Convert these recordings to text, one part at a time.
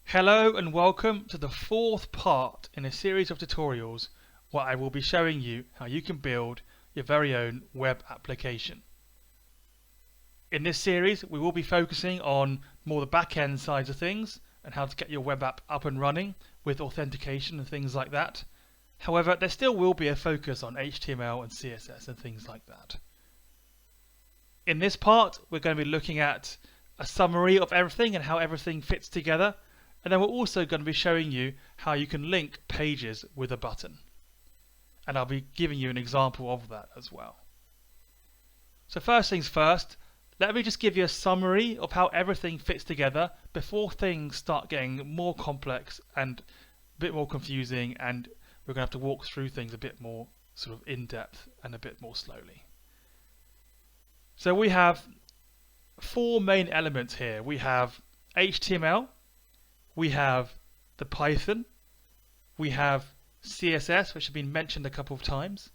Hello and welcome to the fourth part in a series of tutorials where I will be showing you how you can build your very own web application. In this series we will be focusing on more the back-end sides of things and how to get your web app up and running with authentication and things like that. However, there still will be a focus on HTML and CSS and things like that. In this part we're going to be looking at a summary of everything and how everything fits together. And then we're also going to be showing you how you can link pages with a button. And I'll be giving you an example of that as well. So first things first, let me just give you a summary of how everything fits together before things start getting more complex and a bit more confusing, and we're going to have to walk through things a bit more sort of in depth and a bit more slowly. So we have four main elements here. We have HTML, we have the Python, we have CSS, which has been mentioned a couple of times,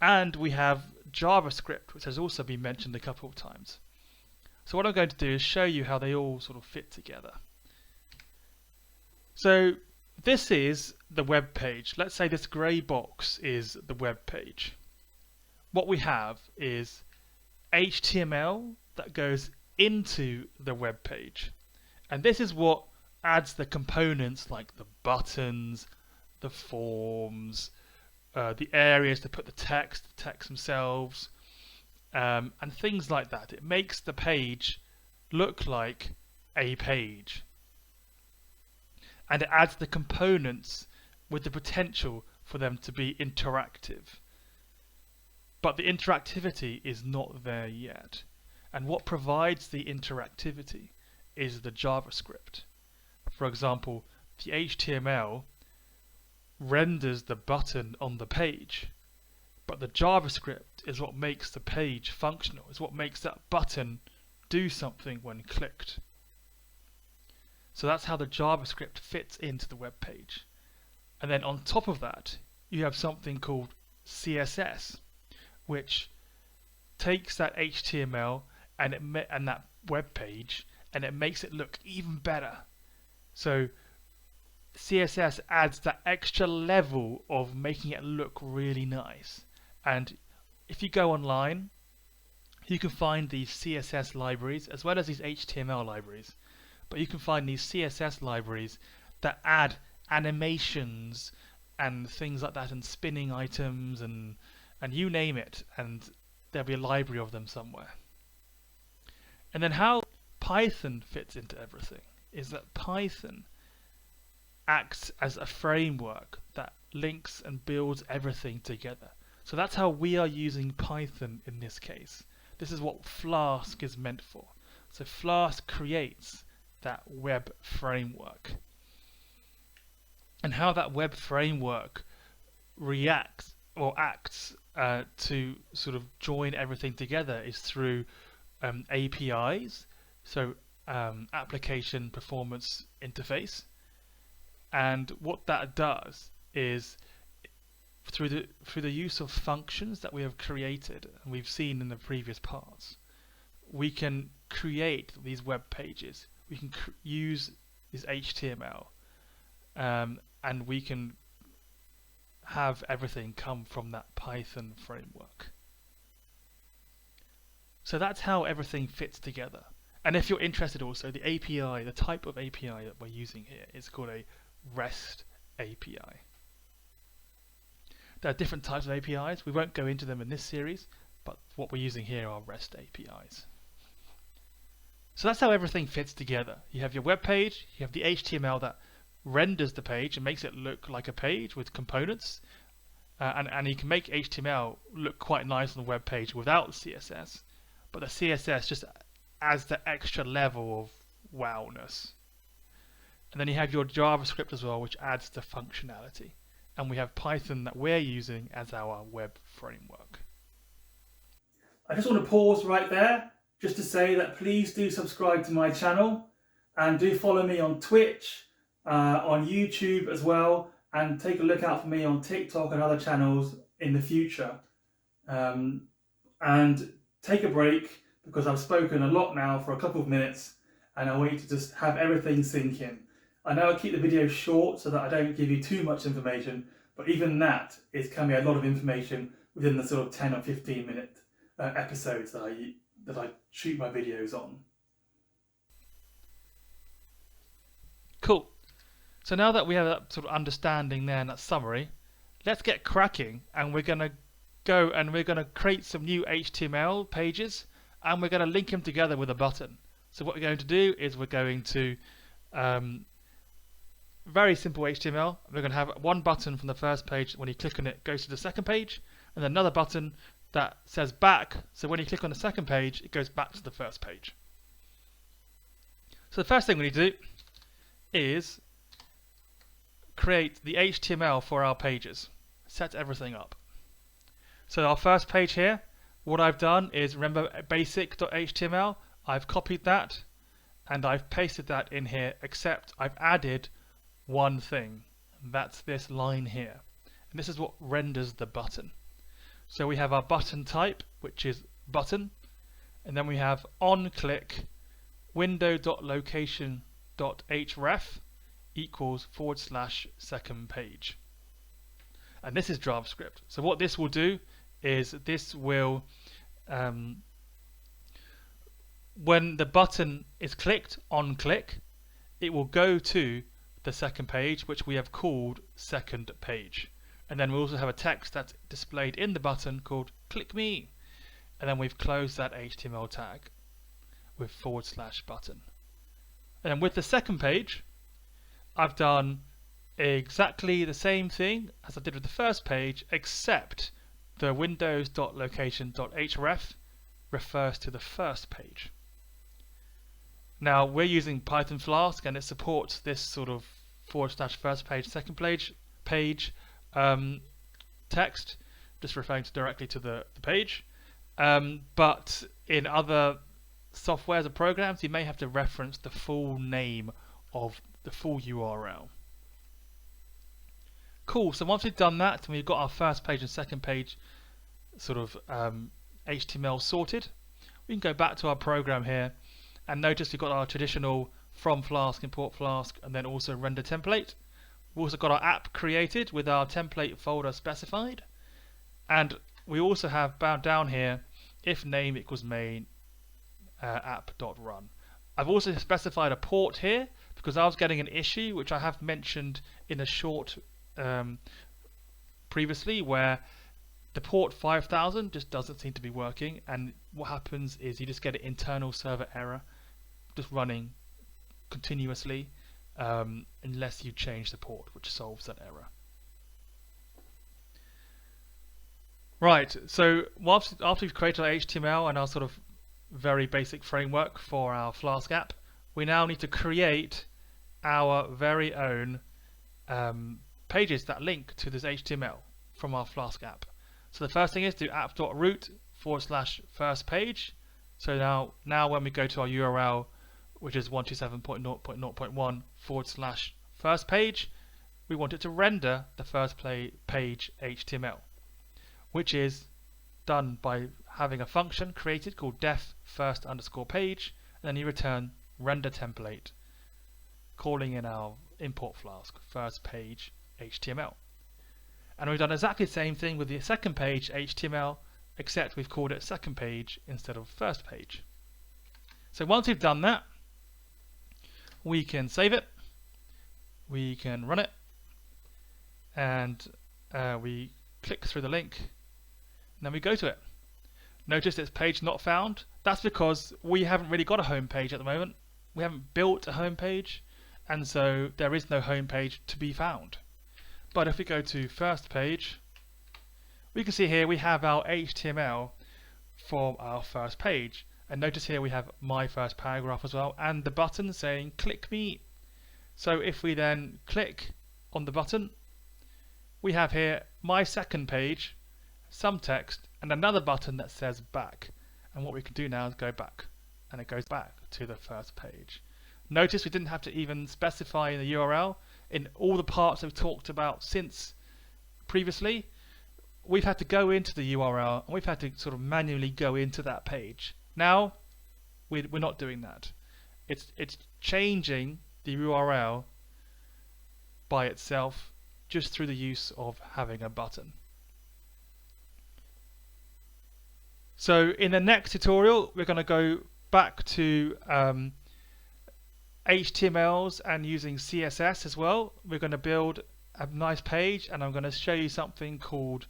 and we have JavaScript, which has also been mentioned a couple of times. So what I'm going to do is show you how they all sort of fit together. So this is the web page. Let's say this grey box is the web page. What we have is HTML that goes into the web page, and this is what adds the components like the buttons, the forms, the areas to put the text themselves, and things like that. It makes the page look like a page. And it adds the components with the potential for them to be interactive. But the interactivity is not there yet. And what provides the interactivity is the JavaScript. For example, the HTML renders the button on the page, but the JavaScript is what makes the page functional, is what makes that button do something when clicked. So that's how the JavaScript fits into the web page. And then on top of that, you have something called CSS, which takes that HTML and that web page and it makes it look even better. So CSS adds that extra level of making it look really nice. And if you go online, you can find these CSS libraries as well as these HTML libraries. But you can find these CSS libraries that add animations and things like that, and spinning items and you name it, and there'll be a library of them somewhere. And then how Python fits into everything is that Python acts as a framework that links and builds everything together. So that's how we are using Python in this case. This is what Flask is meant for. So Flask creates that web framework. And how that web framework reacts or acts to sort of join everything together is through APIs, so application performance interface. And what that does is through the use of functions that we have created and we've seen in the previous parts, we can create these web pages. We can use this HTML and we can have everything come from that Python framework. So that's how everything fits together. And if you're interested also, the API, the type of API that we're using here is called a REST API. There are different types of APIs. We won't go into them in this series, but what we're using here are REST APIs. So that's how everything fits together. You have your web page, you have the HTML that renders the page and makes it look like a page with components, and you can make HTML look quite nice on the web page without CSS, but the CSS just adds the extra level of wowness. And then you have your JavaScript as well, which adds the functionality. And we have Python that we're using as our web framework. I just want to pause right there just to say that please do subscribe to my channel and do follow me on Twitch, on YouTube as well, and take a look out for me on TikTok and other channels in the future. And take a break because I've spoken a lot now for a couple of minutes and I want you to just have everything sink in. I know I keep the video short so that I don't give you too much information, but even that can be a lot of information within the sort of 10 or 15 minute episodes that I shoot my videos on. Cool. So now that we have that sort of understanding there and that summary, let's get cracking, and we're going to go and we're going to create some new HTML pages and we're going to link them together with a button. So what we're going to do is we're going to very simple HTML. We're going to have one button from the first page. When you click on it, it goes to the second page, and then another button that says back. So when you click on the second page, it goes back to the first page. So the first thing we need to do is create the HTML for our pages. Set everything up. So our first page here, what I've done is, remember basic.html, I've copied that and I've pasted that in here, except I've added one thing, and that's this line here. And this is what renders the button. So we have our button type, which is button, and then we have onClick window.location.href equals / second page. And this is JavaScript. So what this will do is this will, when the button is clicked on click, it will go to the second page, which we have called second page. And then we also have a text that's displayed in the button called click me. And then we've closed that HTML tag with / button. And then with the second page, I've done exactly the same thing as I did with the first page, except the windows.location.href refers to the first page. Now we're using Python Flask and it supports this sort of / first page, second page text, just referring directly to the page. But in other softwares or programs, you may have to reference the full name of the full URL. Cool, so once we've done that and we've got our first page and second page sort of HTML sorted, we can go back to our program here and notice we've got our traditional from Flask, import Flask, and then also render template. We've also got our app created with our template folder specified, and we also have bound down here if name equals main app.run. I've also specified a port here because I was getting an issue which I have mentioned in a short previously, where the port 5000 just doesn't seem to be working, and what happens is you just get an internal server error just running continuously unless you change the port, which solves that error. Right, so after we've created our HTML and our sort of very basic framework for our Flask app, we now need to create our very own pages that link to this HTML from our Flask app. So the first thing is do app.root / first page. So now when we go to our URL, which is 127.0.0.1 / first page, we want it to render the first page HTML, which is done by having a function created called def first_page, and then you return render template, calling in our import Flask first page HTML. And we've done exactly the same thing with the second page HTML, except we've called it second page instead of first page. So once we've done that, we can save it, we can run it, and we click through the link, and then we go to it. Notice it's page not found. That's because we haven't really got a home page at the moment. We haven't built a home page, and so there is no home page to be found. But if we go to first page, we can see here we have our HTML for our first page. And notice here we have my first paragraph as well, and the button saying click me. So if we then click on the button, we have here my second page, some text, and another button that says back. And what we can do now is go back, and it goes back to the first page. Notice we didn't have to even specify in the URL. In all the parts we've talked about since previously, we've had to go into the URL and we've had to sort of manually go into that page. Now we're not doing that. It's changing the URL by itself just through the use of having a button. So in the next tutorial, we're going to go back to HTMLs and using CSS as well. We're going to build a nice page, and I'm going to show you something called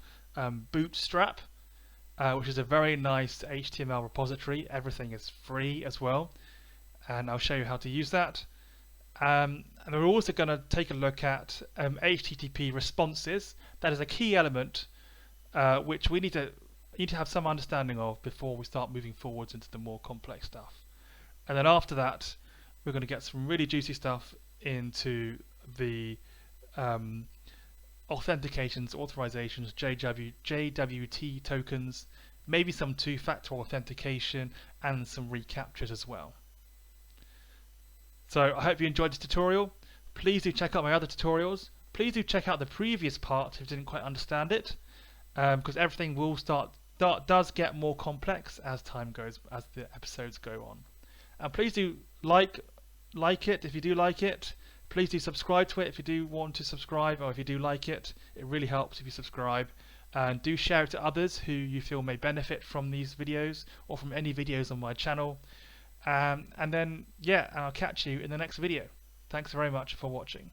Bootstrap, which is a very nice HTML repository. Everything is free as well, and I'll show you how to use that. And we're also going to take a look at HTTP responses. That is a key element which we need to have some understanding of before we start moving forwards into the more complex stuff. And then after that, we're going to get some really juicy stuff into the authentications, authorizations, JWT tokens, maybe some two-factor authentication, and some reCAPTCHAs as well. So I hope you enjoyed this tutorial. Please do check out my other tutorials. Please do check out the previous part if you didn't quite understand it, because everything will does get more complex as time goes, as the episodes go on. And please do like it if you do like it. Please do subscribe to it if you do want to subscribe, or if you do like it. It really helps if you subscribe. And do share it to others who you feel may benefit from these videos or from any videos on my channel. And then, yeah, I'll catch you in the next video. Thanks very much for watching.